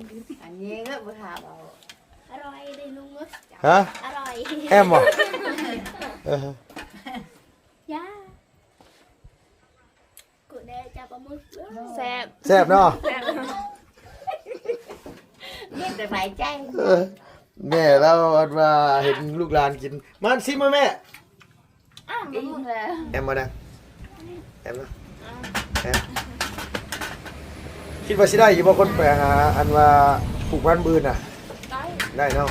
อันนี้ก็บ่ถามเอา อร่อยเลยลุง ฮะ อร่อย แอมบ่ย่ากูได้จับปลาหมึกแซ่บ แซ่บเนาะ นี่แต่หมายใจ แม่เราอันว่าเห็นลูกหลานกินมันซิมาแม่ อ้าวมึงแล้ว แอมมาดังแอมนะแอมคิดว่าสิได้อยู่บ่คนไปหาอันว่าผูกพันบืนน่ะ ได้ ได้เนาะ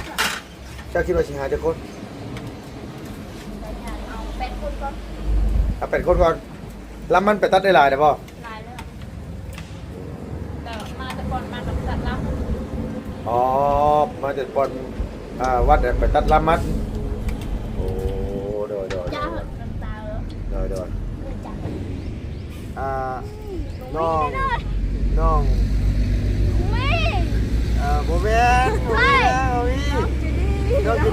เจ้าคิดว่าสิหาจักคน เอาเป็ดคนก่อน เอาเป็นคนก่อนแล้วมันไปตัดได้หลายได้บ่ ลายแล้วแต่มาแต่ก่อนมากับสัตว์น้ำ อ๋อมาจากบอนวัดเนี่ยไปตัดลามัดโอ้โดย ย่าเหอะน้ำตาเหรอ โดย เกิดจาก น้องแม่โบแมนโบแมนน้องจ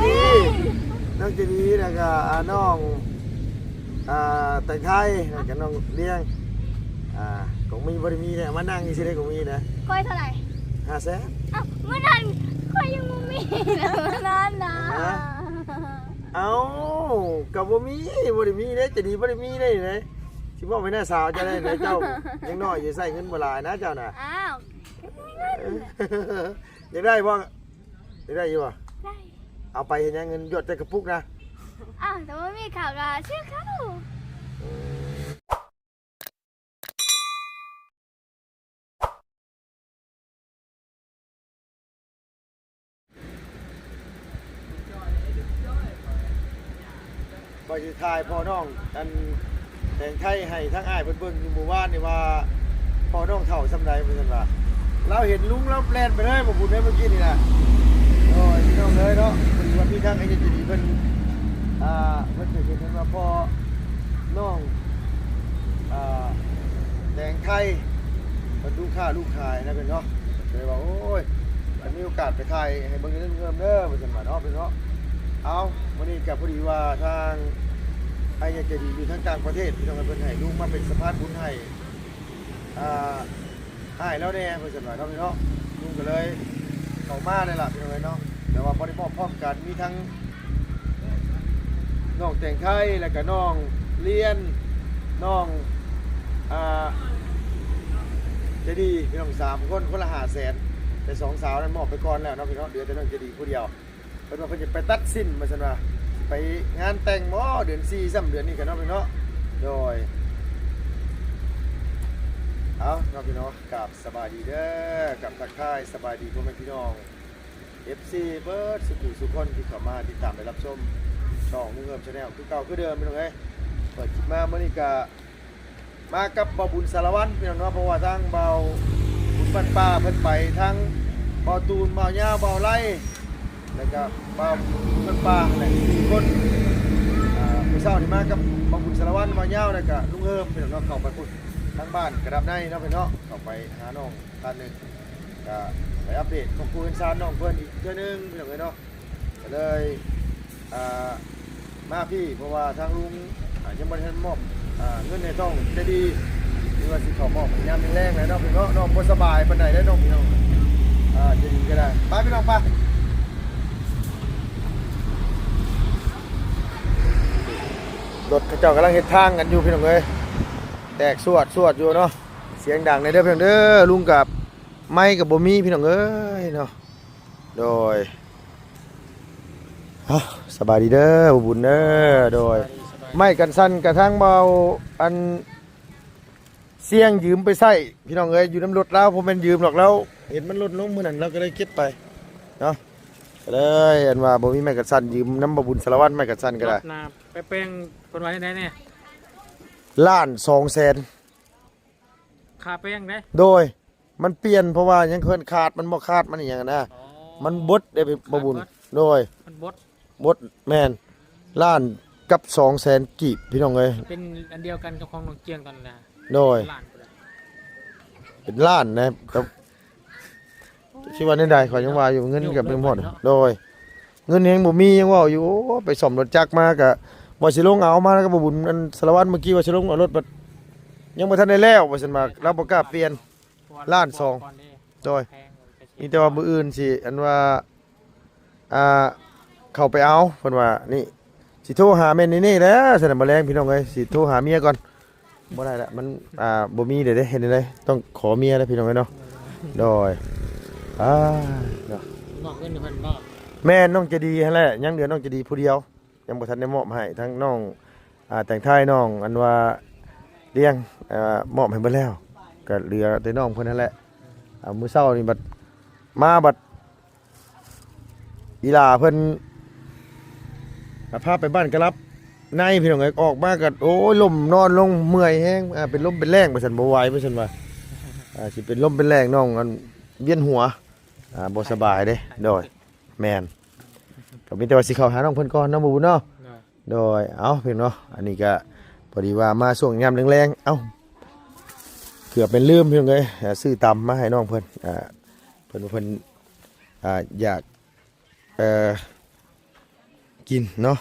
ะดีแล้วก็น้องแต่งไทยแล้วก็น้องเลี้ยงของมีบริมีเนี่ยมานั่งอยู่ที่ไหนของมีนะ ก้อยเท่าไหร่ 500,000 อ้าวเมื่อนั้นก้อยยังไม่มีนะเมื่อนั้นนะ เอากับบ่มีบริมีเด้จะดีบริมีได้เลยสิบอกไปหน้าสาวจะได้เจ้ายังน้อยอยู่ใส่เงินบ่หลายนะเจ้าน่ะ อ้าว อยากได้บ่อยากได้อยู่บ่ ได้ เอาไปเห็นยังเงินหยดใส่กระปุกนะ อ้าวแต่ว่ามีข่าวกับเชื่อเขา บ่สิทายพ่อน้องอันแต่งไทยให้ทั้งอ้ายเพิ่นเบิ่งอยู่หมู่บ้านนี่ว่าพ่อน้องเฒ่าซำใดเพิ่นว่าเราเห็นลุงเราแล่นไปเลยบ่บุญได้เมื่อกี้นี่นะโอ้ยพี่น้องเอ้ยเนาะเพิ่นว่ามีทางไอ้จะดีเพิ่นเพิ่นจะเห็นว่าพ่อน้องแต่งไทยเพิ่นดูค่าลูกขายนะเพิ่นเนาะเลยว่าโอ้ยถ้ามีโอกาสไปถ่ายให้เบิ่งเรื่องเพิ่มเด้อว่าซั่นว่าเนาะเพิ่นเนาะเอาวันนี้ก็พอดีว่าทางไอ้เนี่ยจะดีอยู่ทางต่างประเทศพี่น้องเพิ่นให้ลุงมาเป็นสะพานบุญให้ให้แล้วแน่เพิ่นซั่นว่าเนาะพี่เนาะลุงก็เลยเข้ามาเลยล่ะพี่น้องเอ้ยเนาะแต่ว่าบ่ได้มอบพร้อมกันมีทั้งน้องแต่งไทยแล้วก็น้องเรียนน้องจะดีพี่น้อง3คนคนละ500,000แต่2สาวนั้นมอบไปก่อนแล้วเนาะพี่เนาะเดี๋ยวแต่น้องจะดีผู้เดียวเพิ่นว่าเพิ่นจะไปตัดสินมาซั่นว่าไปงานแต่งหมอเดือน4ซ้ำเดือนนี้กันเนาะพี่เนาะโดยเอาเนาะพี่เนาะกับสบายดีเด้อกับทักทายสบายดีพ่อแม่พี่น้อง FC เบิร์ดสุขคนที่เข้ามาติดตามและรับชมช่องมุ่งเงิม Channel คือเก่าคือเดิมพี่น้องเอ้ยเปิดคลิปมามื้อนี้ก็มากับเบาบุญสารวัตรพี่น้องเนาะเพราะว่าทางเบาบุญบ้านป่าเพิ่นไปทั้งเบาตูนเบาย่าเบาไร่แล้วก็เบาบุญบ้านป่าหลายคนผู้เฒ่าที่มากับเบาบุญสารวัตรเบาย่าแล้วก็ลุงเฮิมพี่น้องเนาะเข้าไปพูดทางบ้านกระดับในเนาะพี่เนาะเข้าไปหาน้องท่านหนึงก็ไปอัปเดตของผู้เอิ้นซานน้องเพิ่นอีกเทื่อนึงพี่น้องเอ้ยเนาะก็เลยมาพี่เพราะว่าทางลุงยังบ่ทันมอบเงินในต้องจะดีหรือว่าสิขอมอบยามแรงๆเลยเนาะพี่เนาะน้องบ่สบายปานใดได้น้องพี่น้องจะดีก็ได้ไปพี่น้องไปรถเขาเจ้ากำลังเฮ็ดทางกันอยู่พี่น้องเอ้ยแตกสวดอยู่เนาะเสียงดังในเด้อพี่น้องเด้อลุงกับไม้กับบ่มีพี่น้องเอ้ยเนาะโดยสบายดีเด้อบุญเด้อโดยไม่กันสั้นกระทั่งเบาอันเสี่ยงยืมไปใส่พี่น้องเอ้ยอยู่น้ำรถแล้วผมเป็นยืมหรอกแล้วเห็นมันลดลงมื้อนั้นเราก็เลยเก็บไปเนาะก็เลยอันว่าบ่มีไม้กันสั้นยืมน้ำบ่บุญสารวัตรไม้กันสั้นก็ได้ นาไปแป้งคนไว้ได้เนี่ย 1,200,000 ค่าแป้งได้ โดยมันเปลี่ยนเพราะว่ายังเคินขาดมันบ่ขาดมันอหย่างนั้นนะมันบดได้บ่บุญโดย มันบดแม่นล้านกับ200,000กีบพี่น้องเอ้ย เป็นอันเดียวกันกับของน้องเจียงตอนนั้นนะ โดย ล้านไปเลย เป็นล้านนะครับชื่อว่าในใดขอยยังว่าอยู่เงินกับเป็นหมดโดยเงินยังบ่มียังว่าอยู่ไปซ่อมรถจักรมาก็บ่สิลงเอามาแล้วก็บ่บุญอันสารวัตรเมื่อกี้ว่าสิลงเอารถบัดยังบ่ทันได้แล้วว่าซั่นว่าเราบ่กล้าเปลี่ยน ล้านสอง โดย แพงเลยจะ มีแต่ว่ามื้ออื่นสิอันว่าเข้าไปเอาเพิ่นว่านี่สิโทรหาแม่นี่ๆแล้วซั่นน่ะบ่แรงพี่น้องเอ้ยสิโทรหาเมียก่อนบ่ได้ละมันบ่มีเด้เฮ็ดได้ต้องขอเมียแล้วพี่น้องเอ้ยเนาะโดยเนาะ บอกเงินเพิ่นบ่ แม่น้องจะดีหั่นแหละยังเหลือน้องจะดีผู้เดียวยังบ่ทันได้มอบให้ทั้งน้องแต่งท้ายน้องอันว่าเลี้ยงมอบให้เบิดแล้วก็เหลือแต่น้องเพิ่นนั่นแหละมื้อเช้านี่บัดมาบัดอีหลาเพิ่นพาไปบ้านกระลับในพี่น้องเอ้ยออกมาก็โอ้ยลมนอนลงเมื่อยแฮงเป็นลมเป็นแรงไปซั่นบ่ไหวไปซั่นว่าสิเป็นลมเป็นแรงน้องอันเวียนหัวบ่สบายเด้โดยแม่นก็มีแต่ว่าสิเข้าหาน้องเพิ่นก่อนเนาะหมู่เนาะโดยเอาเพิ่นเนาะอันนี้ก็พอดีว่ามาช่วงยามแรงๆเอ้าเกือบเป็นลืมพี่น้องเอ้ยซื้อตำมาให้น้องเพิ่นเพิ่นอยากกินเนาะ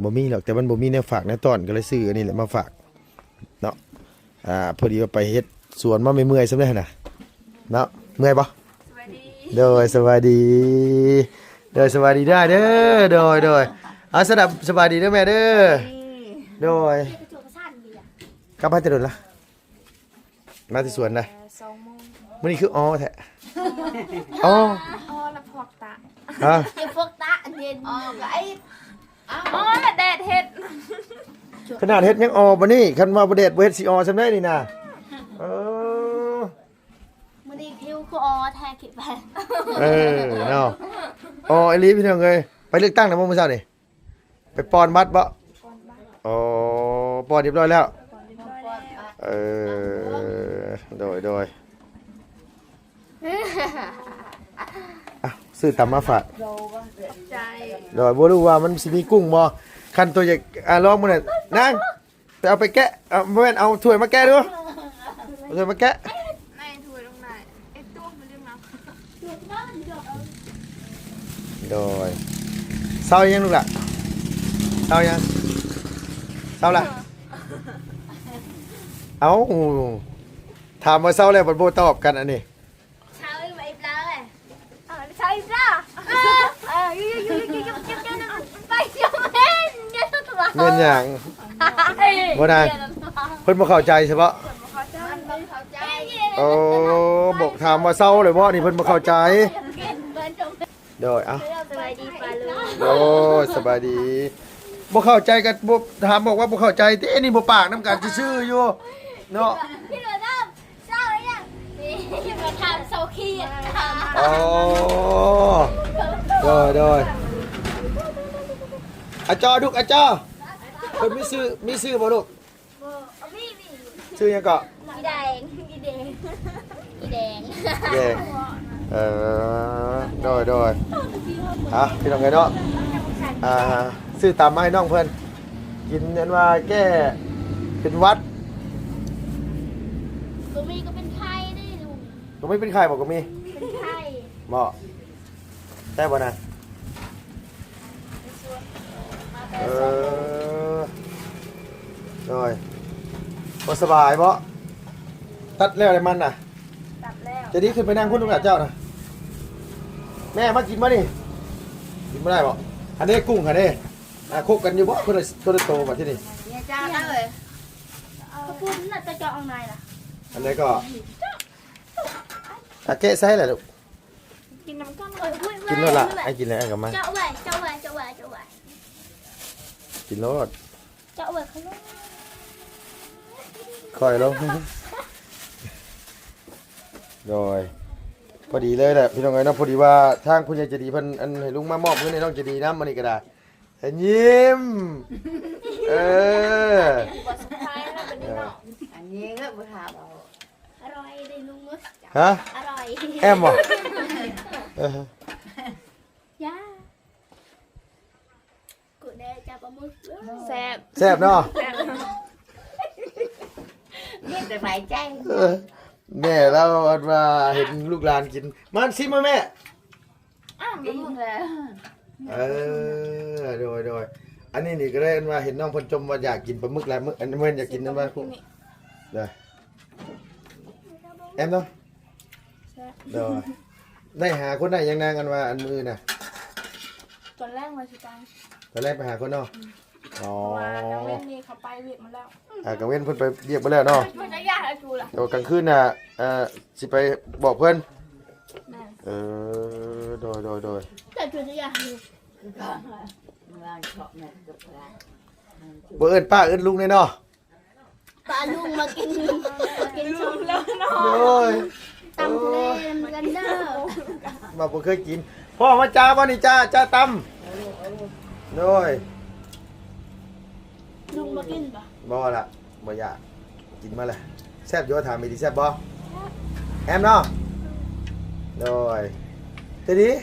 บ่มีหรอกแต่มันบ่มีแนวฝากแนวต้อนก็เลยซื้ออันนี้แหละมาฝากเนาะพอดีว่าไปเฮ็ดสวนมาไม่เมื่อยซำได้น่ะเนาะเมื่อยบ่ สวัสดี โดยสวัสดีสวัสดีได้เด้อโดยเอาสดับสวัสดีเด้อแม่เด้อโดยกลับบ้านจะโดนละมาที่สวนนะ 2 โมง มื้อนี้คืออ๋อแท้อ๋อ ละพอกตา ฮะ จะพวกตาเย็นก็ไอ้ ละแดดเฮ็ด ขนาดเฮ็ดยังอ๋อบ่นี่คันว่าบ่เด็ดบ่เฮ็ดสิอ๋อซำได้นี่นะเออ มื้อนี้คิวคือแท้คิดไป เนาะอ๋อไอ้ลีพี่น้องเอ้ยไปเลือกตั้งนะมื้อเช้านี่ไปปอนบัตรบ่อ๋อปอนเรียบร้อยแล้วโดยซื้อตำมาฝาก ใจ โดยบ่รู้ว่ามันสิมีกุ้งบ่คันตัวอยากลองมื้อนั้นนางไปเอาไปแกะบ่แม่นเอาถ้วยมาแกะดูเอาถ้วยมาแกะ ในถ้วยลงไหนตู้มันลืมน้ำ โดยเศร้ายังลูกล่ะเศร้ายังเศร้าล่ะเอ้าถามว่าเศร้าแล้วบ่ตอบกันอันนี้ เช้าอีกไปเลย ใช่จ้ะไปเที่ยวเล่นเนี่ยตัว เงินหยังบ่นางเพิ่นบ่เข้าใจใช่ปะ มันบ่เข้าใจ โอ้บอกถามว่าเศร้าเลยบ่นี่เพิ่นบ่เข้าใจโดยเอ้า สบายดีปลาลูก โอ้สบายดีบ่เข้าใจกันบ่ถามบอกว่าบ่เข้าใจติอันนี้บ่ปากน้ำกันซื่อๆอยู่เนาะ พี่หนูน้ำเศร้าหรือยังนี่มาทำเศร้าขี้อ่ะ อ๋อโดยอาจอดุกอาจอเพิ่นมีชื่อบ่ลูก มี ชื่อหยังก็ อีแดงอีแดงอีแดง แยงโดยพี่น้องไงเนาะซื้อตามมาให้น้องเพิ่นกินอันว่าแก้เป็นหวัด ก็มีก็เป็นไข้ได้ลุง ก็ไม่เป็นไข้บอกก็มี เป็นไข้ เหมาะได้บ่นะโดยบ่สบายบ่ตัดแล้วอะไรมันน่ะ ตัดแล้ว จะดีขึ้นไปนั่งพุ่นลูกหลานเจ้านะแม่มากินมาดิกินไม่ได้บ่อันนี้กุ้งอันนี้คบกันอยู่บ่เพื่อนตัวโตมาที่นี่ เนี่ยจ้าได้เลยขอบคุณน่ะจะเจาะเอาไหนล่ะ อันนี้ก็แกะใส่แหละลูก กินน้ำก้อน กินแล้วล่ะไอ้กินแล้วไอ้กับมา เจาะไว้เจาะไว้เจาะไว้เจาะไว้ กินแล้ว เจาะไว้เขาลูก ค่อยลงโดยพอดีเลยแหละพี่น้องเอ้ยเนาะพอดีว่าทางคุณยายเจดีเพิ่นอันให้ลุงมามอบเงินให้น้องเจดีนะมันนี่ก็ได้เห็นยิ้มบทสุดท้ายแล้วเป็นนี่เนาะ อันนี้ก็บ่ถามเอาอร่อยได้ลุงมั้ย ฮะ อร่อย แอมบ่ย่ากูได้จับปลาหมึก แซ่บ แซ่บเนาะ นี่แต่หมายใจ แม่เราว่าเห็นลูกหลานกินมันซิมาแม่ กินเลย โดยอันนี้นี่ก็ได้ว่าเห็นน้องเพิ่นจมว่าอยากกินปลาหมึกหลายมื้ออันนี้เพิ่นอยากกินนั่นว่าพวกได้แอมเนาะโดย ได้หาคนได้ยังนางกันว่าอันมือน่ะ ตอนแรกมาสิกัน ตอนแรกไปหาคนเนาะอ๋อ มาแล้วเว้นนี่เขาไปเวียดมาแล้ว กังเว้นเพิ่นไปเรียกมาแล้วเนาะ มันจะยากอะไรกูล่ะ เดี๋ยวกลางคืนน่ะสิไปบอกเพิ่น แม่ โดย แต่มันจะยากอยู่ บ่เอิ้นป้าเอิ้นลุงแน่เนาะ ปลาลุงมากินชม แล้วเนาะ โอ้ย ตำทะเลเหมือนกันเด้อ มาบ่เคยกินพ่อมาจ้าบ่นี่จ้าตำโดย ลุงมากินปะ บ่ล่ะบ่อยากกินมาเลยแซ่บอยู่ถามอีดิแซ่บบ่แอมเนาะโดยทีนี้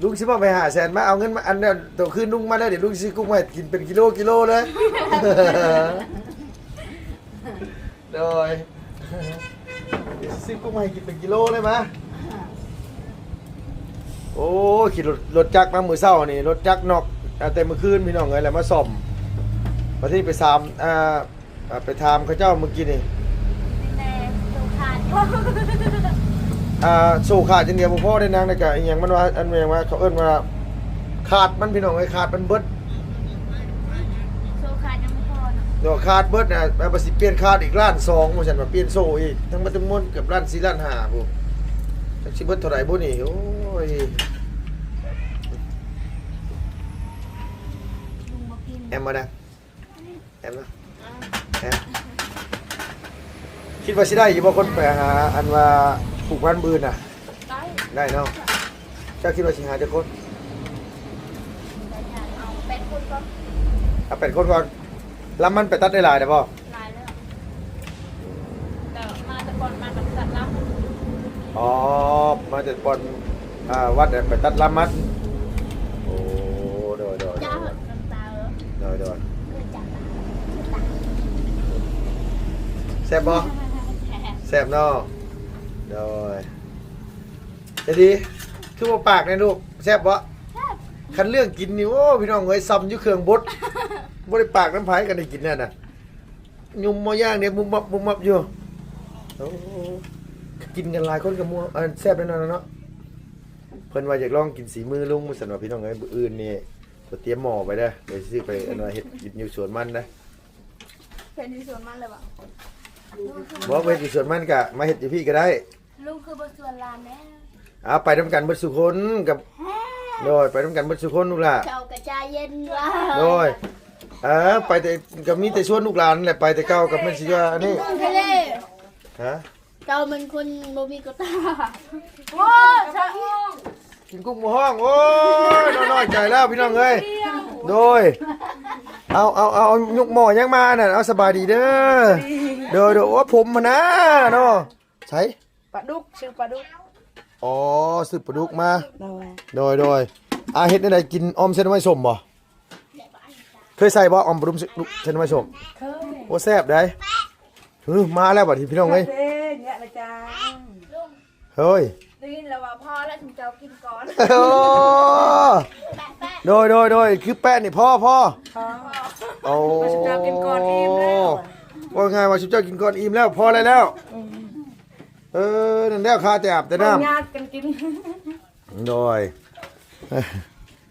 ลุงสิบ่ไปหาแสนมาเอาเงินมาอันเดียวตัวคืนลุงมาแล้วเดี๋ยวลุงสิกุ้งมาให้กินเป็นกิโลเลย โดยซื้อกุ้งมาให้กินเป็นกิโลเลยมาโอ้ขี่รถจักรมามื้อเช้านี่รถจักรนอกแต่มื้อคืนพี่น้องเอ้ยแล้วมาซ่อมวันที่ไปไปถามเขาเจ้าเมื่อกี้นี่ แม่ดูขาด สู้ขาดจังเดียวบ่พอได้นางได้ก็อีหยังมันว่าอันว่าเขาเอิ้นว่าขาดมันพี่น้องเอ้ยขาดมันเบิด โซขาดยังไม่พอเนาะ เดี๋ยวขาดเบิดน่ะมันสิเปลี่ยนขาดอีกล้าน2ว่าซั่นว่าเปลี่ยนโซ่อีกทั้งหมดทั้งมวลเกือบล้าน4ล้าน5พุ่นจักสิเบิดเท่าไหร่บ่นี่โอ้ย ลุงมากิน แอมมานะแอมนะแอมคิดว่าสิได้อยู่บ่คนไปหาอันว่าปลูกพันธุ์บืนน่ะ ได้ ได้เนาะเจ้าคิดว่าสิหาจักคน เอาเป็ดคุณก็ เอา8คนก่อนแล้วมันไปตัดได้หลายได้บ่ ลายแล้วแต่มาแต่ก่อนมากับสัตว์รับ อ๋อมาจากบอนวัดไปตัดลำมัดโอ้โดย จ้าเหอะน้ำตาเหรอ โดย เกิดจากตา แซ่บบ่แซ่บเนาะโดยจะดีคือว่าปากเนี่ยลูกแซ่บบ่คันเรื่องกินนี่โอ้พี่น้องเอ้ยซ้ำอยู่เครื่องบดบ่ได้ปากน้ำไผกันได้กินแน่น่ะยุ่มบ่ย่างเนี่ยมุมมับอยู่โอ้กินกันหลายคนก็มัวแซ่บแน่นอนเนาะเพิ่นว่าอยากลองกินสีมือลุงมื้อสันว่าพี่น้องเอ้ยมื้ออื่นนี่ก็เตรียมหม้อไปเด้อเดี๋ยวสิไปอันว่าเฮ็ดกินอยู่สวนมันนะ เพนที่สวนมันเลยว่ะ บ่ไปเฮ็ดอยู่สวนมันก็มาเฮ็ดอยู่พี่ก็ได้ ลุงคือบทสวดลานแน่ เอาไปนํกันเบิดสุคนกับโดยไปนํกันเบิดสุคนลูกหล่ะ เจ้ากระจายเย็นว่า โดยไปแต่ก็มีแต่ชวนลูกหลานนั่นแหละไปแต่เก่ากับแม่นสิว่าอันนี้ ลุงทะเล ฮะ เจ้ามันคนโมมีกตาโอ้ชะอ้ง กินกุ้งหมูห้องโอ้ยน้อยๆใจแล้วพี่น้องเอ้ยโดยเอายกหม้อยังมาน่ะเอาสบายดีเด้อโดยโอ้ผมมานะเนาะใช่ ปลาดุกชื่อปลาดุก อ๋อซื้อปลาดุกมาโดยเฮ็ดได้กินออมเส้นไม้ส้มบ่เคยใส่บ่ออมปลาดุกเส้นไม้ส้ม เคย โอ้แซ่บได้มาแล้วบัดนี้พี่น้องเอ้ย เนี่ยละจ้า เฮ้ย ได้ยินแล้วว่าพ่อแล้วถึงจะกินก่อน โอ้โดยคือแป้นนี่พ่อโอ้ ว่าชุบเจ้ากินก่อนอิ่มแล้ว ว่าไงว่าชุบเจ้ากินก่อนอิ่มแล้วพอแล้วนั่นแล้วข้าแต่อาบแต่น้ ญาติกันกิน ำโดย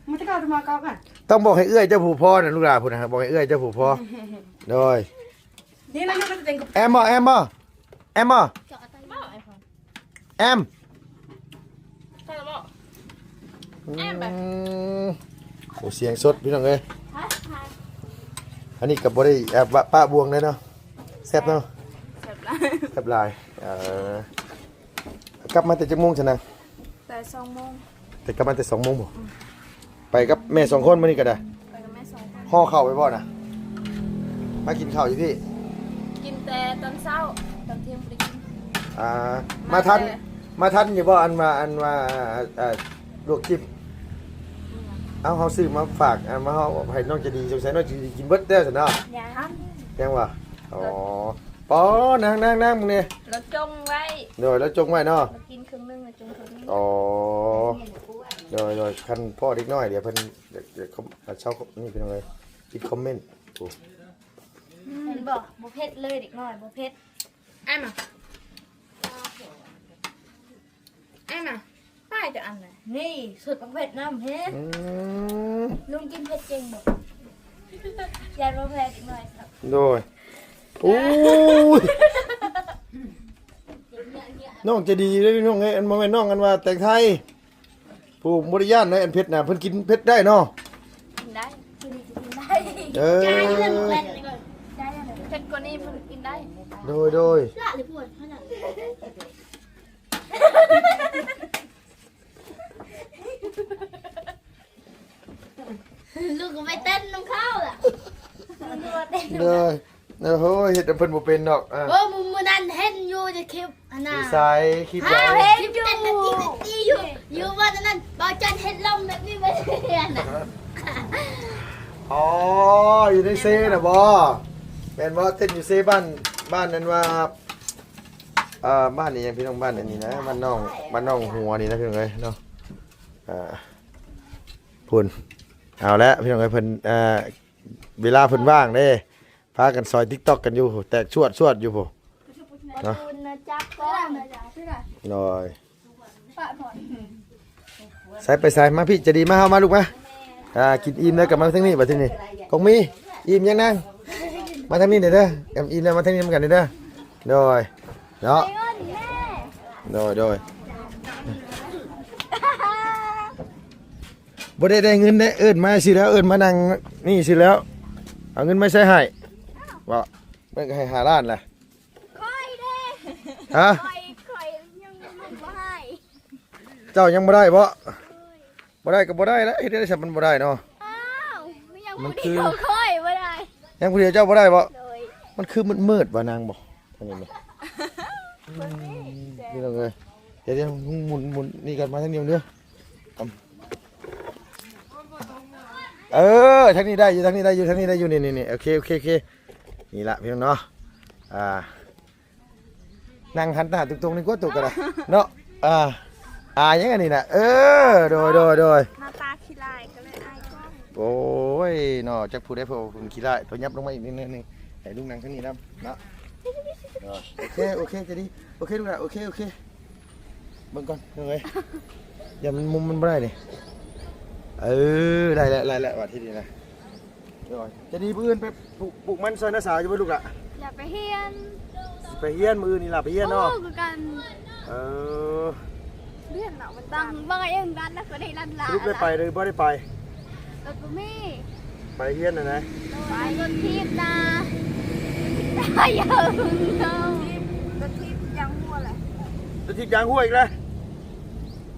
มันจะเก่าจะมาเก่ากัน ต้องบอกให้เอื้อยเจ้าผู้พ่อนะลูกหลานพูดนะครับบอกให้เอื้อยเจ้าผู้พ่อโดย นี่เราจะเป็นกับ แอมแอมใช่หรือเปล่า โอ้เสียงสดพี่น้องเอ้ยอันนี้กับบริป้าบวงเลยเนาะแซ่บเนาะ เสร็จแล้ว แซ่บหลายกลับมาแต่จักโมงฉันนะ แต่2 โมง แต่กลับมาแต่2 โมงบ่ไปกับแม่2 คนมื้อนี้ก็ได้ ไปกับแม่2 คน ห่อข้าวไปบ่น่ะมากินข้าวอยู่พี่ กินแต่ตอนเช้าตอนเที่ยงไปกิน มาทันอยู่บ่อันว่าลวกจิ้มเอาเฮาซื้อมาฝากมาเฮาให้น้องจะดีสงสัยน้องจะดีกินเบิดแล้วซั่นเนาะ ยัง ยังวะอ๋อปอนั่งมึงเนี่ย เราจงไว้ เดี๋ยวแล้วจงไว้เนาะ เรากินครึ่งนึงเราจงครึ่งนึง อ๋อเดี๋ยวคันพ่อเด็กน้อยเดี๋ยวเพิ่นเดี๋ยวเขาเช่านี่เป็นไงคิดคอมเมนต์โอ้ เห็นบอกบุเพชรเลยเด็กน้อยบุเพชร ไอ้มาไอ้มาไป จะอันน่ะนี่สุดประเภทน้ำเฮ้ลุงกินเผ็ดเก่งบ่ยายประเภทอีกหน่อยครับ โดยโอ้ยน้องจะดีเลยน้องไงอันบ่แม่นน้องกันว่าแต่งไทยผู้บริญาณในอันเผ็ดน่ะเพิ่นกินเผ็ดได้เนาะ กินได้ กินดีกินได้ เออ ได้ยังไง เผ็ดกว่านี้มันกินได้ โดย ละหรือปวดขนาดลูกก็ไม่เต้นน้องข้าวล่ะลูกก็เต้น เด้อโอ้ยเฮ็ดให้เพิ่นบ่เป็นดอกอ่ะ โอ้มือนั่นเห็นอยู่จะคลิปอันน่ะ นิสัยคิด ฮะ ไว้ เห็นอยู่เต้นตีอยู่ว่านั่นบอจันเห็นลมแบบนี้ไปเรียนน่ะ อ๋ออยู่ในเซน่ะบ่แม่นบ่เต้นอยู่เซบ้านนั้นว่าบ้านนี้ยังพี่น้องบ้านอันนี้นะบ้านน้องหัวนี่นะพี่น้องเอ้ยเนาะพุ่นเอาละพี่น้องเอ้ยเพิ่นเวลาเพิ่นว่างเด้พากันซอย TikTok กันอยู่แตกชวดอยู่พุ่นเนาะ คุณนะจักก้อนนะจ๊ะพี่น่ะ หน่อย ปะผ่อน ใส่ไปใส่มาพี่จะดีมาเฮามาลูกมากินอิ่มแล้วกลับมาทางนี้บัดทีนี้คงมีอิ่มยังนางมาทางนี้เด้ออิ่มแล้วมาทางนี้เหมือนกันเด้อโดยเนาะ ไอ้เงินแม่ โดยบ่ได้เงินได้เอิ้นมาสิแล้วเอิ้นมานั่งนี่สิแล้วเอาเงินมาใช้ให้บ่มันก็ให้5ล้านแหละ ค่อยเด้ ฮะ ค่อยยังไม่ให้ เจ้ายังบ่ได้บ่ได้ก็บ่ได้แล้วเฮ็ดได้ซะมันบ่ได้เนาะ อ้าวยัง มัน ไม่ คือ เดียวค่อยไม่ได้ ยังผู้เดียวเจ้าบ่ได้บ่ เลย มันคือมืดๆว่านางบ่อันนี้บ่นี่ลงเลยเดี๋ยวหมุนนี่กันมาทางนี้เด้อทางนี้ได้อยู่ทางนี้ได้อยู่นี่โอเคนี่ละพี่น้องเนาะนั่งหันหน้าตรงๆนี่ก็ตกกันละเนาะยังไงนี่นะโดย หน้าตาขี้ลายก็เลยอายกล้อง โอ้ยเนาะจักพูดได้พอผมขี้ได้ตัวยับลงมาอีกนิดนึงให้ลุงนั่งทางนี้นะเนาะโอเคจะดีโอเคลุงนะโอเคเบิ่งก่อนเลยอย่ามันมุมมันไม่ได้นี่ได้แล้วว่าที่นี่นะจะดีพื้นไปปลูกมันซอยน้าสาวจะไปลูกอะ อย่าไปเฮียน ไปเฮียนมือนี่ล่ะไปเฮียนเนาะ คือกัน เลี่ยนเนาะมัน บางเองดันนะก็ได้รันลา ลูกได้ไปเลยบ่ได้ไป รถก็มี ไปเฮียนนะ ไปรถทิพย์นะได้ยังเนาะ รถที่ยังหัวเลย จะทิพยางห้วยอีกแล้ว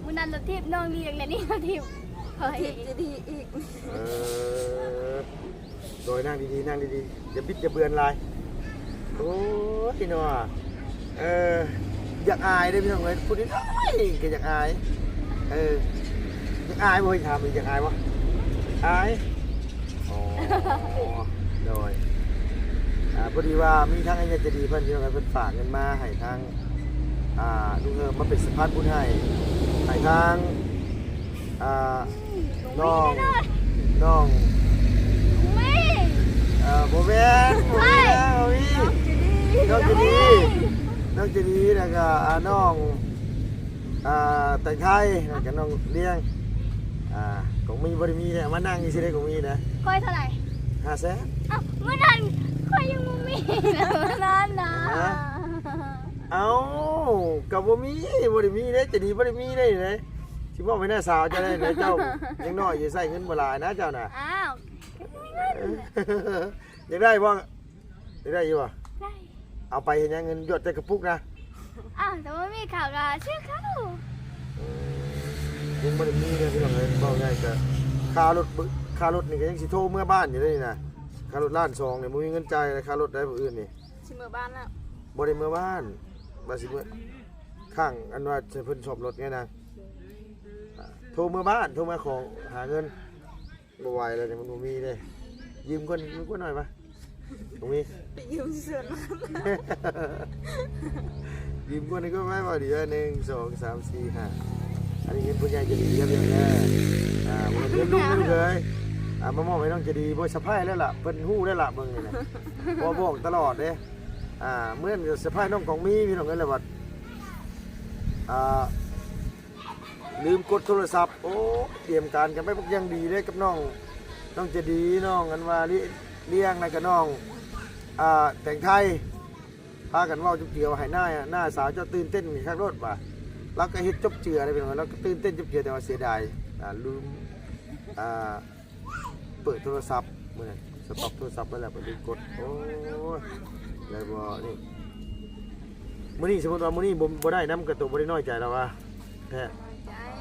มื้อนั้นรถทิพย์น้องเลี้ยงเนี่ยนี่รถทิพย์เฮ้ย จะดีอีก โดยนั่งดีอย่าบิดอย่าเบือนลายโอ้ยเนาะอยากอายได้พี่น้องเลยพูดนิดหน่อยก็อยากอายอยากอายบ่ให้ถามอยากอายบ่อายอ๋อโดยพอดีว่ามีทางไอ้เนี่ยจะดีเพิ่นพี่น้องเพิ่นฝากเงินมาให้ทางลุงมาเป็นสะพานบุญให้ทางน้อง ไม่ โมเมนต์น้องจะดีแล้วก็น้องแต่งไทยแล้วก็น้องเลี้ยงของมีบริมีเนี่ยมานั่งอยู่สิได้ของมีนะ ค่อยเท่าไหร่ 500,000 อ้าวเมื่อนั้นค่อยยังไม่มีนะเมื่อนั้นนะ เอากับบ่มีบริมีเด้จะดีบริมีได้เลยสิบอกไม่น่าสาวจะได้เจ้ายังน้อยอยู่ใส่เงินบ่หลายนะเจ้าน่ะ อ้าว อยากได้บ่อยากได้อยู่บ่ ได้ เอาไปเห็นยังเงินหยดแต่กระปุกนะ อ้าวแต่ว่ามีข่าวกับชื่อเขา ยังบ่ได้มีเลยพี่น้องเอ้ยบอกง่ายก็ค่ารถนี่ก็ยังสิโทรเมื่อบ้านอยู่เลยนะค่ารถล้านสองเนี่ยบ่มีเงินจ่ายค่ารถได้ผู้อื่นนี่ ชิมเมื่อบ้านแล้ว บ่ได้เมื่อบ้านบ่สิเมื่อข้างอันว่าจะเพิ่นชอบรถไงนะโทรเมื่อบ้านโทรมาของหาเงินบ่ไหวแล้วเนี่ยมันบ่มีเด้ยืมคนหน่อยปะตรงนี้ ยืมเสื้อมา ยืมคนนี้ก็ไม่พอดี1 2 3 4 5อันนี้เงินผู้ใหญ่จะดีครับอย่างนี้มันเงินลุงนั่นเลยมามอบให้น้องจะดีบ่สะพายแล้วล่ะเพิ่นฮู้แล้วล่ะเบิ่งนี่นะบ่บอกตลอดเด้เมื่อสะพายน้องของมีพี่น้องเอ้ยแหละว่า ลืมกดโทรศัพท์โอ้เตรียมการกันไปพวกยังดีเลยกับน้องจะดีน้องกันว่าเลี้ยงอะไรกับน้องแต่งไทยพากันว่าจุ๊บเจียวให้หน้าสาวเจ้าตื่นเต้นข้างรถป่ะแล้วก็เฮ็ดจบเจืออะไรเป็นไงแล้วก็ตื่นเต้นจบเจือแต่ว่าเสียดายลืมเปิดโทรศัพท์เมื่อสต็อกโทรศัพท์ไปแล้วก็ลืมกดโอ้ยเลยบ่นี่มื้อนี้สมมุติว่ามื้อนี้บ่ได้น้ำกระตุกบ่ได้น้อยใจแล้วว่าแท้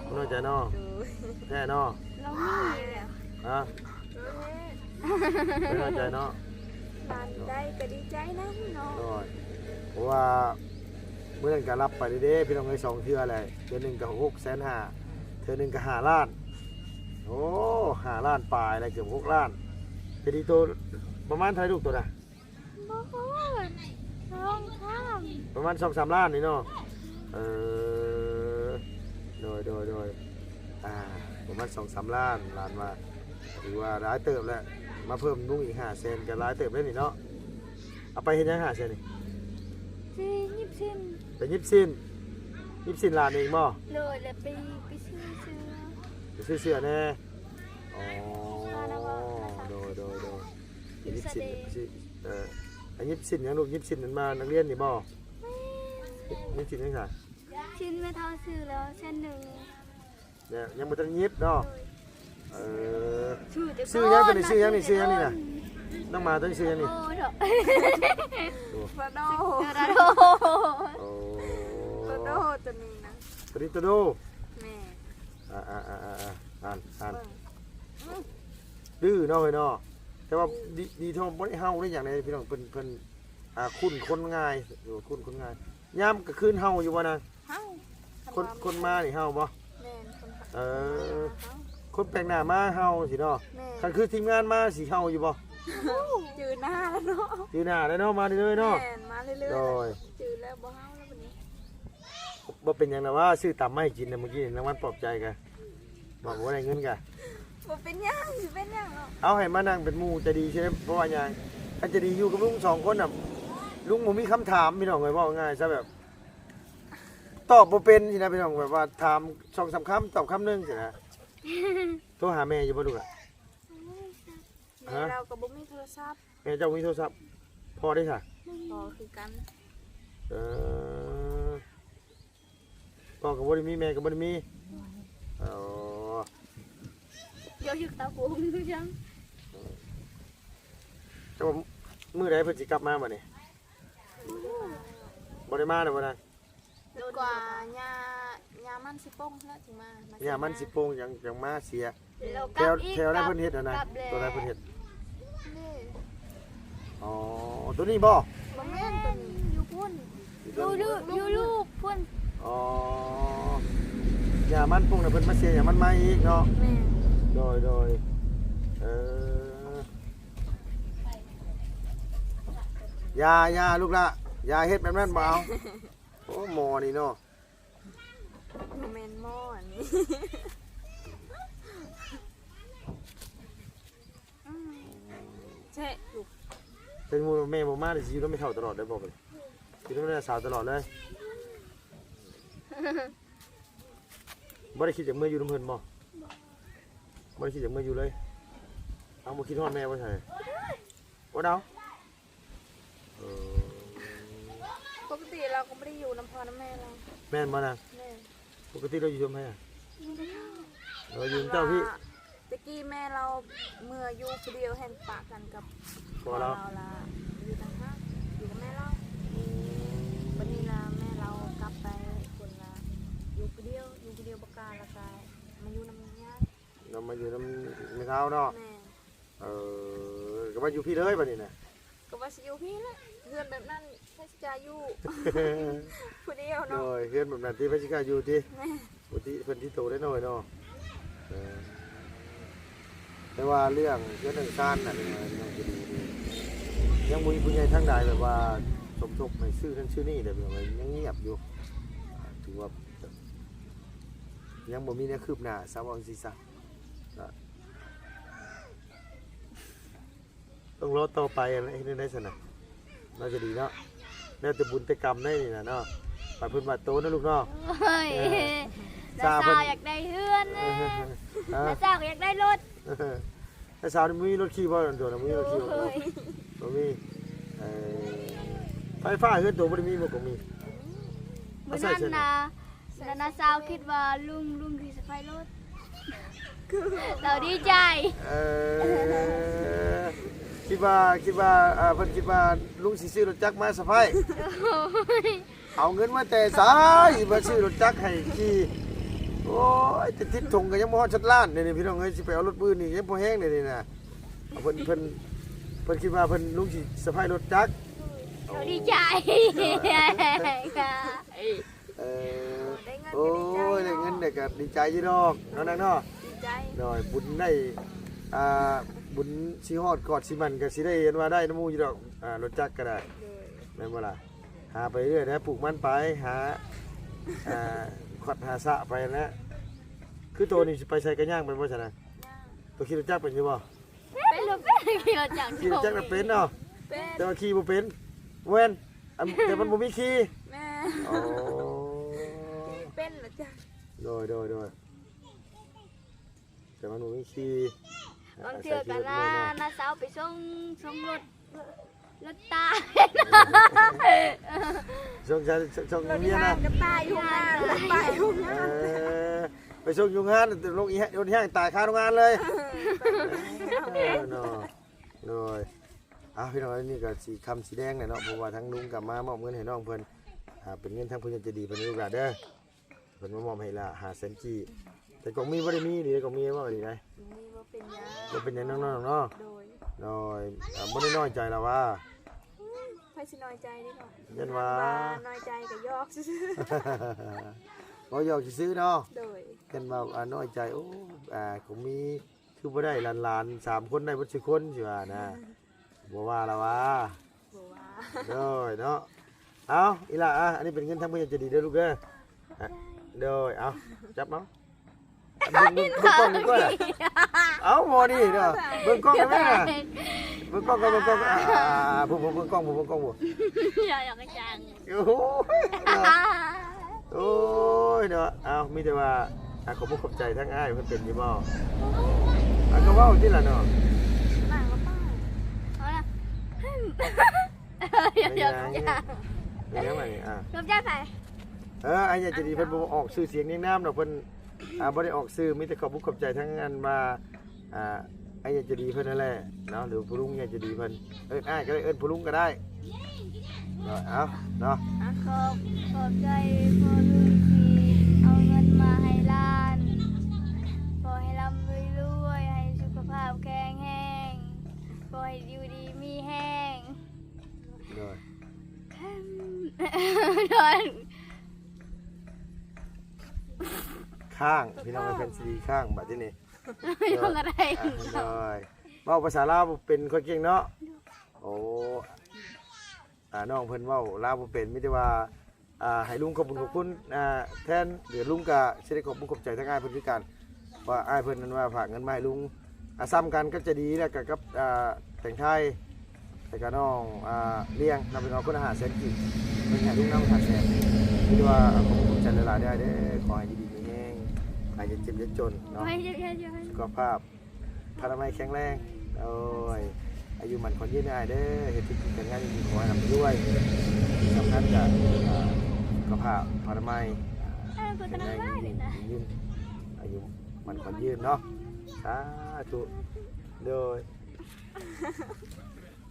บ่น้อยใจเนาะแท้เนาะ เรามีแล้ว ฮะบ่น้อยใจเนาะ บานได้ก็ดีใจนะเนาะ น้อยเพราะว่าเมื่อนั้นก็รับไปเด้ๆพี่น้องเอ้ย2เทื่อแหละเทื่อหนึงก็650,000เทื่อหนึงก็5ล้านโอ้5ล้านปลายแล้วเกือบ6ล้านจะดีตัวประมาณเท่าไหร่ลูกตัวน่ะ บ่ฮู้ลองทำ ประมาณ2-3ล้านนี่เนาะโดยประมาณ2-3ล้านว่าถือว่าร้ายเติบแล้วมาเพิ่มลุงอีก500,000ก็ร้ายเติบได้นี่เนาะเอาไปเฮ็ดหยัง500,000นี่ สิยิบซิม ไปยิบสิ้นล้านเองบ่ เลยแล้วไปซื้อเสื้อไปซื้อเสื้อแน่อ๋อโดยยิบสิ้นอันยิบสิ้นหยังลูกยิบสิ้นมันมานักเรียนนี่บ่ยิบสิ้นจังไส ชิ้นไม่เท่าซื้อแล้วเส้นหนึ่ง เนี่ยยังบ่ทันยิบเนาะแต่ ซื้อยังเป็นซื้อยังนี่น่ะต้องมาต้องซื้อยังนี่ โอ้เถอะ ปลาโด กระโดด โอ้ ปลาโดตัวนี้นะ ตริโตโด แม่ อ่านดื้อเนาะเว้ยเนาะแต่ว่าดีเท่าบ่ได้เฮาได้อย่างใดพี่น้องเพิ่นคุ้นคนง่ายคุ้นคนง่ายยามก็คืนเฮาอยู่บ่นาง เฮา คนมานี่เฮาบ่ แม่คน คนแปลกหน้ามาเฮาสิเนาะ แม่ คันคือทีมงานมาสิเฮาอยู่บ่ จืดหน้าแล้วเนาะ ทีหน้าได้เนาะมาเรื่อยๆเนาะ แม่มาเรื่อย โดย ๆจืดแล้วบ่เฮาแล้ววันนี้ บ่เป็นหยังนะว่าซื้อตำมาให้กินน่ะเมื่อกี้รางวัลปลอบใจกันบอกว่าได้เงินกัน บ่เป็นหยังสิเป็นหยังเนาะ เอาให้มานั่งเป็นหมู่จะดีใช่ไหมเพราะว่าหยังถ้าจะดีอยู่กับลุง2คนน่ะลุงบ่มีคำถามพี่น้องเอ้ยว่าง่ายซะแบบตอบบ่เป็นสินะพี่น้องแบบว่าถาม 2-3 คำตอบคำนึงสินะโทรหาแม่อยู่บ่ลูกอ่ะ แม่เราก็บ่มีโทรศัพท์ แม่เจ้ามีโทรศัพท์พอได้ค่ะ พอคือกัน พ่อก็บ่ได้มีแม่ก็บ่ได้มีอ๋อ เดี๋ยวอยู่ตาบุ้งจัง เจ้ามื้อใดเพิ่นสิกลับมาบัดนี้บ่ได้มาเด้อบ่นาง จนกว่าญามันสิป้งแล้วถึงมา เนี่ยมันสิโป่งยังมาเสีย เรา แถวนั้นเพิ่นเฮ็ดนะตัวนั้นเพิ่นเฮ็ด นี่ อ๋อตัวนี้บ่ บ่แม่นตัวนี้อยู่พุ่น อยู่ลูกพุ่น อ๋ออย่ามันโป่งน่ะเพิ่นมาเสียอย่ามันมาอีกเนาะ แม่ โดยยาลูกละยาเฮ็ดแบบนั้นบ่เอาโอ้หมอนี่เนาะ บ่แม่นหม้ออันนี้ใช่ลูก เป็นหมู่แม่บ่มาได้สิอยู่นำไม่เฒ่าตลอดได้บ่บัดนี้อยู่นำแม่สาวตลอดเลยบ่ได้คิดจากเมื่ออยู่นำเพิ่นบ่บ่ได้คิดจากเมื่ออยู่เลยเอาบ่คิดฮอดแม่บ่ใช่บ่ดาว ปกติเราก็ไม่ได้อยู่น้ำพ่อน้ำแม่เรา แม่นบ่นาง แม่ ปกติเราอยู่ทำไมอ่ะเราอยู่เจ้าพี่ ตะกี้แม่เราเมื่ออยู่คนเดียวแห่งปะกันกับ พ่อเรา ละอยู่ต่างหากอยู่กับแม่เราวันนี้ละแม่เรากลับไปคนละอยู่คนเดียวประกาศละกายมาอยู่น้ำเงี้ย เรามาอยู่น้ำไม่เท้าเนาะ แม่ ก็มาอยู่พี่เลยบัดนี้นะ ก็ว่าสิอยู่พี่แหละเพื่อนแบบนั้นใช้จะอยู่คนเดียว โด เนาะ ยเพื่อนแบบนั้นที่พระชิกาอยู่ที่ แม่ ปกติเพื่อนที่โตได้หน่อยเนาะแต่ว่าเรื่องหนึ่งซ่านน่ะยังจะดียังมีผู้ใหญ่ทั้งใดแบบว่าสมทบในชื่อนั่นชื่อนี่แต่แบบยังเงียบอยู่ถือว่ายังบ่มีแนวคืบหน้าสาวอังซีซ่าต้องรอต่อไปอะไรให้ได้สนะน่าจะดีเนาะน่าจะบุญแต่กรรมได้นี่นะเนาะไปพื้นบาดโตนะลูกเนาะ เฮ้ย น้าสาวอยากได้เฮือนนะน้าสาวก็อยากได้รถ แต่สาวนี่มีรถขี่บ่โดนมีรถขี่บ่ โอ้ย บ่มีไฟฟ้าเฮือนตัวบ่ได้มีบ่ก็มี มื้อนั้นนะน้าสาวคิดว่าลุงที่สะพายรถเราดีใจ คิดว่าเพิ่นคิดว่าลุงสิซื้อรถจักรมาสะพาย โอ้ย เอาเงินมาแต่สายมาซื้อรถจักรให้ขี่โอ้ยแต่ทิศทงก็ยังบ่ฮอดชัดล้านนี่พี่น้องเอ้ยสิไปเอารถปืนนี่ยังบ่แห้งนี่นะเพิ่นคิดว่าเพิ่นลุงสิสะพายรถจักร เราดีใจค่ะ โอ้ยได้เงินได้ก็ดีใจอยู่ดอกเนาะนางเนาะ ดีใจ หน่อยบุญได้บุญสิฮอดกอดสิมันก็สิได้เห็นว่าได้น้ำมูอยู่ดอกรถจักรก็ได้แม่นบ่ล่ะหาไปเรื่อยนะปลูกมันไปหาขอดหาสะไปนะคือตัวนี้สิไปใช้กันย่างเป็นบ่ซั่นน่ะตัวขี่รถจักรเป็นอยู่บ่ เป็นรถเป็นขี่รถจักร ขี่รถจักรน่ะเป็นเนาะ เป็น แต่ว่าขี่บ่เป็นเว้นแต่มันบ่มีขี่ แม่ โอ้ เป็นรถจักร โดยแต่มันบ่มีขี่ บางเทื่อกันน้าสาวไปส่งรถตา ส่งเมียนะ กับตาอยู่งานรถตาอยู่งาน ไปส่งอยู่งานลงอีโดนแห้งตายคาโรงงานเลยเนาะโดยพี่น้องนี่ก็สีคำสีแดงเนี่ยเนาะเพราะว่าทั้งลุงกับมามอบเงินให้น้องเพิ่นเป็นเงินทั้งเพิ่นจะดีเป็นลูกหลานเด้อเพิ่นมามอบให้ละ500,000กีแต่กองมีบ่ได้มีดีกองมีว่าดีได มีว่าเป็นยา ก็เป็นอย่างน้องๆเนาะ โดย บ่ได้น้อยใจแล้วว่า ไฟสิน้อยใจนี่ก่อน ยันว่า น้อยใจกับยอกซื่อ บ่อยากสิซื้อเนาะ ๆโดย กันว่าน้อยใจโอ้คงมีคือบ่ได้หลานๆ3คนได้บ่สิคนสิว่านะบ่ว่าละว่า บัวา เด้อเนาะเอาอีหล่ะอันนี้เป็นเงินทั้งเพิ่นจะดีเด้อลูกเด้อเด้อเอาจับเนาะเบิ่งกล้องดีกว่าเอาหมอนี่เด้อเบิ่งกล้องได้มั้ยน่ะเบิ่งกล้องเบิ่งกล้องผมเบิ่งกล้องผม อยากกระจัง โอ้ยเนาะเอามีแต่ว่าขอบคุณขอบใจทั้งอ้ายเพิ่นเป็นอยู่บ่ก็เว้าที่ล่ะเนาะ หนังก็ป้าเอาละเดี๋ยวกระจัง เป็นยังไงนี่กระจังใส่ ไอ้เนี่ยจะดีเพิ่นบ่ออกชื่อเสียงเรียงนามดอกเพิ่นบ่ได้ออกชื่อมีแต่ขอบคุณขอบใจทั้งอันมาไอ้เนี่ยจะดีเพิ่นนั่นแหละเนาะหรือผู้ลุงเนี่ยจะดีเพิ่นอ้ายก็ได้ผู้ลุงก็ได้เอาเนาะ ขอบใจพ่อลุงที่เอาเงินมาให้ล้านขอให้ร่ำรวยให้สุขภาพแข็งแรงขอให้อยู่ดีมีแห้ง โดย โดน ข้างพี่น้องเป็นสีข้างบัดนี้ ยกอะไร โดยเว้าภาษาลาวเป็นคนเก่งเนาะโอ้น้องเพิ่นเว้าลาวบ่เป็นมีแต่ว่าให้ลุงขอบคุณแทนเดี๋ยวลุงก็สิได้ขอบคุณขอบใจทั้งอ้ายเพิ่นคือกันว่าอ้ายเพิ่นนั้นว่าฝากเงินมาให้ลุงซ้ำกันก็จะดีแล้วกับแต่งไทยแต่ก็น้องเลี้ยงนำไปน้องคน500,000กิเพิ่นให้ลุงนำ500,000มีแต่ว่าขอบคุณขอบใจหลายๆได้เด้อขอให้ดีๆมีแรงให้อย่าเจ็บอย่าจนเนาะ ไม่เยอะ สุขภาพพลามัยแข็งแรงโอ้ยอายุมันคนยืนได้เด้อเหตุที่การงานดีขอให้นำไปด้วยสำคัญกับสุขภาพพลามัยแข็งแรงยืนอายุมันคนยืนเนาะสาธุโดย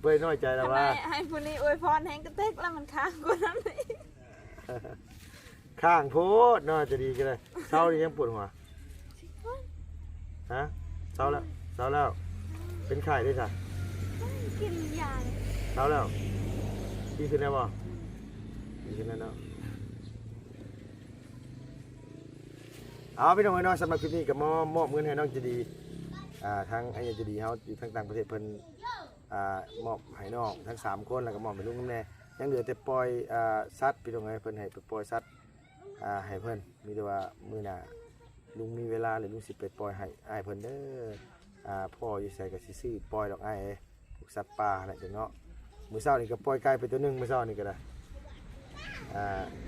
เว้ยน้อยใจแล้วว่า ให้ผู้นี้อวยพรแห้งกระเต็กแล้วมันค้างกว่านั้นเลย ข้างโพดน่าจะดีกันเลยเช้านี้ยังปวดหัวฮะเช้าแล้วเป็นไข้ด้วยจ้ะ กินยาเลย เช้าแล้วดีขึ้นแล้วบ่ดีขึ้นแล้วเนาะเอาพี่น้องน้องสำหรับคลิปนี้กับมอบเงินให้น้องจะดีทั้งไอ้จะดีเขาอยู่ทั้งต่างประเทศเพิ่นมอบให้น้องทั้ง3คนแล้วก็มอบให้ลุงน้ำแน่ยังเหลือแต่ปล่อยสัตว์พี่น้องเพิ่นให้ไปปล่อยสัตว์ให้เพิ่นมีแต่ว่ามื้อหน้าลุงมีเวลาหรือลุงสิไปปล่อยให้อ้ายเพิ่นเด้อพ่ออยู่ไสก็สิซื้อปล่อยดอกอ้ายพวกสัตว์ป่านั่นจังเนาะมื้อเช้านี่ก็ปล่อยไก่ไปตัวนึงมื้อเช้านี่ก็ได้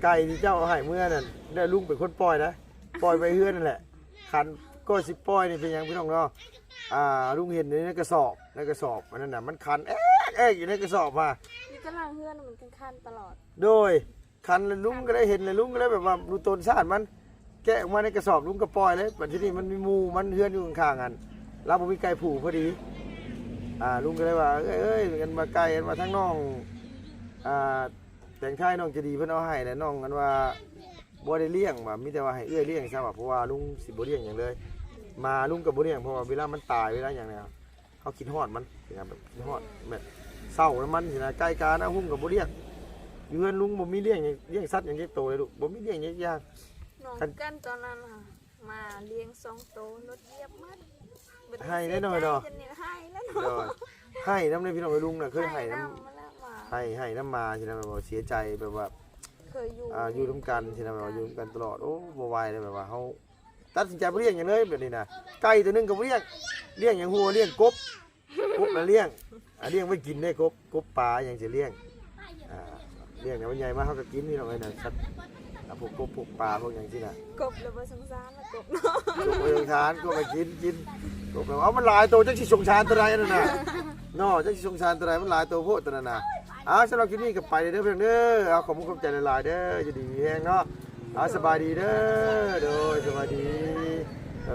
ไก่ที่เจ้าเอาให้เมื่อนั้นได้ลุงเป็นคนปล่อยนะ ปล่อยไปเฮือนนั่นแหละคันก็สิปล่อยนี่เป็นหยังพี่น้องเนาะลุงเห็นในกระสอบอันนั้นน่ะมันคันเอ๊ะอยู่ในกระสอบมา นี่กำลังเฮือนมันคันตลอด โดยคันลุงก็ได้เห็นเลยลุงก็ได้แบบว่าดูต้นชาติมันแกะออกมาในกระสอบลุงก็ปล่อยเลยบัดทีนี้มันมีหมูมันเฮือนอยู่ข้างๆกันแล้วผมมีไก่ผูกพอดีลุงก็เลยว่าเอ้ยกันมาไก่กันมาทั้งน้องแต่งชายน้องจะดีเพิ่นเอาให้แหละน้องกันว่าบ่ได้เลี้ยงว่ามีแต่ว่าให้เอื้อยเลี้ยงซะว่าเพราะว่าลุงสิบ่เลี้ยงหยังเลยมาลุงก็บ่เลี้ยงเพราะว่าเวลามันตายเวลาหยังเนี่ยเขาคิดฮอดมันเป็นแบบคิดฮอดแบบเศร้าแล้วมันสินะไก่กานะหุ้มก็บ่เลี้ยงอยู่เฮือนลุงบ่มีเลี้ยงสัตว์หยังเล็กโตเลยลูกบ่มีเลี้ยงยาก น้องกันตอนนั้นค่ะมาเลี้ยง2โตรถเหยียบมัน ให้ได้หน่อยเนาะ ให้แล้ว เด้อให้น้ำในพี่น้องไอ้ลุงน่ะเคยให้น้ มาแล้วมา ำให้น้ำมาสินะแบบว่าเสียใจแบบว่า เคยอยู่ อยู่ร่วมกันสินะแบบว่าอยู่ร่วมกันตลอดโอ้บ่ไหวเลยแบบว่าเฮาตัดสินใจบ่เลี้ยงหยังเลยแบบนี้นะไก่ตัวนึงก็บ่เลี้ยงหยังหัวเลี้ยงกบแล้วเลี้ยงเลี้ยงไว้กินได้กบปลาหยังสิเลี้ยงเลี้ยงเนี่ยมันใหญ่มากเฮาก็กินพี่น้องเอ้ยน่ะสัตว์พวกกบพวกปลาพวกหยังสิน่ะ กบเลยบ่สงสารละกบเนาะ กบไปสงสารก็ไปกินกบแล้วเอามันหลายตัวจักสิสงสารตัวใดนั่นน่ะเนาะจักสิสงสารตัวใดมันหลายตัวโพดตัวนั้นน่ะสำหรับคลิปนี้ก็ไปเด้อเพื่อนเด้อขอบคุณขอบใจหลายๆเด้ออยู่ดีมีแฮงเนาะสบายดีเด้อโดยสบายดี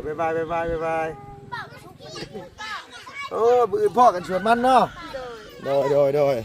บ๊ายบายโอ้มื้ออื่นพ่อกันชวนมันเนาะ โดย โดย